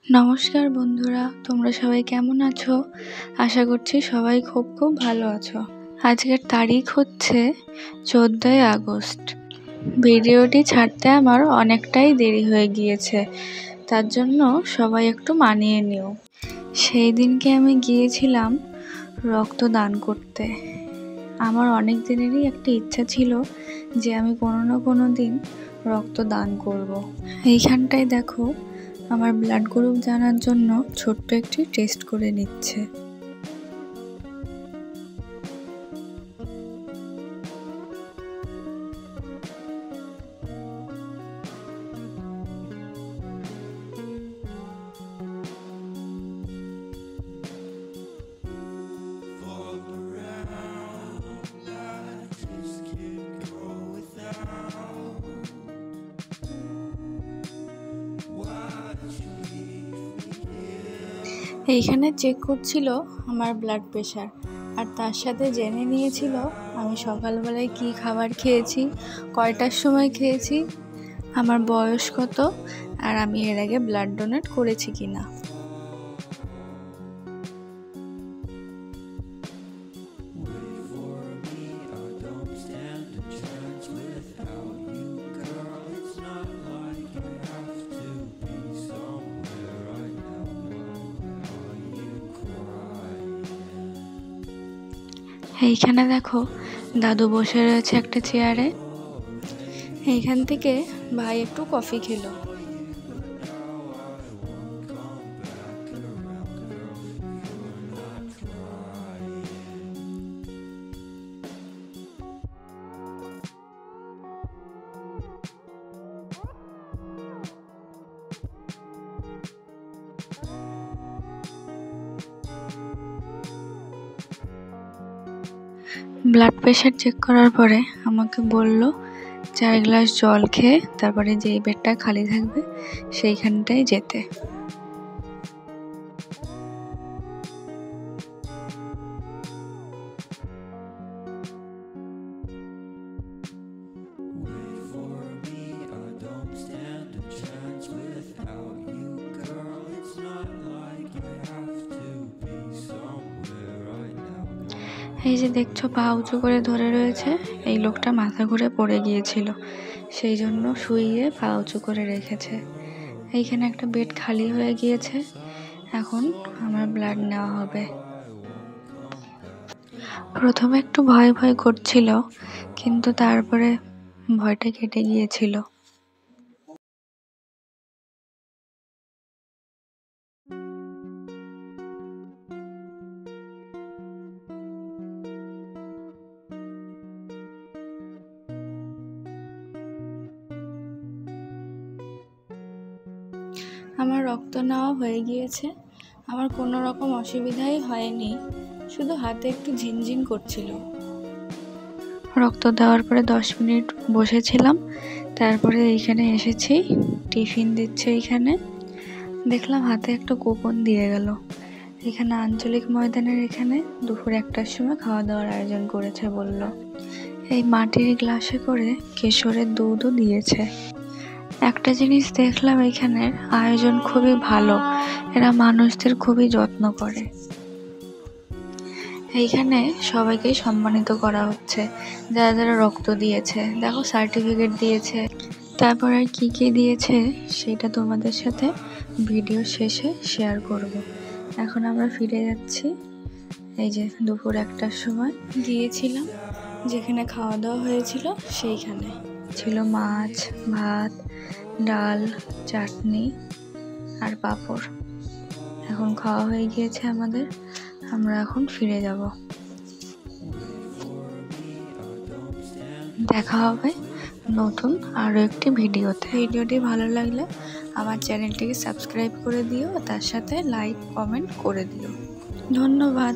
নমস্কার বন্ধুরা, তোমরা সবাই কেমন আছো? আশা করছি সবাই খুব ভালো আছো। আজকের তারিখ হচ্ছে 14ই আগস্ট। ভিডিওটি ছাড়তে আমার অনেকটাই দেরি হয়ে গিয়েছে, তার জন্য সবাই একটু মানিয়ে নিও। সেই দিনকে আমি গিয়েছিলাম রক্তদান করতে। আমার অনেক দিনেরই একটা ইচ্ছা ছিল যে আমি কোনো না কোনো দিন রক্তদান করব। এইখানটায় দেখো, আমার ব্লাড গ্রুপ জানার জন্য ছোট্ট একটি টেস্ট করে নিচ্ছে। এইখানে চেক করছিল আমার ব্লাড প্রেশার, আর তার সাথে জেনে নিয়েছিল আমি সকালবেলায় কি খাবার খেয়েছি, কয়টার সময় খেয়েছি, আমার বয়স কত, আর আমি এর আগে ব্লাড ডোনেট করেছি কিনা। এইখানে দেখো, দাদু বসে রয়েছে একটা চেয়ারে। এইখান থেকে ভাই একটু কফি খেলো। ব্লাড প্রেশার চেক করার পরে আমাকে বলল 4 গ্লাস জল খেয়ে তারপরে যেই বেডটা খালি থাকবে সেইখানটায় যেতে। এই যে দেখছো, পা উঁচু করে ধরে রয়েছে, এই লোকটা মাথা ঘুরে পড়ে গিয়েছিল, সেই জন্য শুইয়ে পা উঁচু করে রেখেছে। এইখানে একটা বেড খালি হয়ে গিয়েছে, এখন আমার ব্লাড নেওয়া হবে। প্রথমে একটু ভয় ভয় করছিল, কিন্তু তারপরে ভয়টা কেটে গিয়েছিল। আমার রক্ত নেওয়া হয়ে গিয়েছে। আমার কোনো রকম অসুবিধাই হয়নি, শুধু হাতে একটু ঝিনঝিন করছিল। রক্ত দেওয়ার পরে 10 মিনিট বসেছিলাম, তারপরে এইখানে এসেছি, টিফিন দিচ্ছে। এইখানে দেখলাম হাতে একটা কুপন দিয়ে গেল। এখানে আঞ্চলিক ময়দানের এখানে দুপুর 1টার সময় খাওয়া দাওয়ার আয়োজন করেছে বলল। এই মাটির গ্লাসে করে কেশরের দুধও দিয়েছে। একটা জিনিস দেখলাম, এখানের আয়োজন খুবই ভালো, এরা মানুষদের খুবই যত্ন করে। এইখানে সবাইকে সম্মানিত করা হচ্ছে, যারা যারা রক্ত দিয়েছে। দেখো, সার্টিফিকেট দিয়েছে, তারপর আর কি কি দিয়েছে সেটা তোমাদের সাথে ভিডিও শেষে শেয়ার করব। এখন আমরা ফিরে যাচ্ছি। এই যে দুপুর 1টার সময় গিয়েছিলাম, যেখানে খাওয়া দাওয়া হয়েছিল সেইখানে ছিল মাছ, ভাত, ডাল, চাটনি আর পাঁপড়। এখন খাওয়া হয়ে গিয়েছে আমাদের, আমরা এখন ফিরে যাব। দেখা হবে নতুন আরও একটি ভিডিওতে। ভিডিওটি ভালো লাগলে আমার চ্যানেলটিকে সাবস্ক্রাইব করে দিও, তার সাথে লাইক কমেন্ট করে দিও। ধন্যবাদ।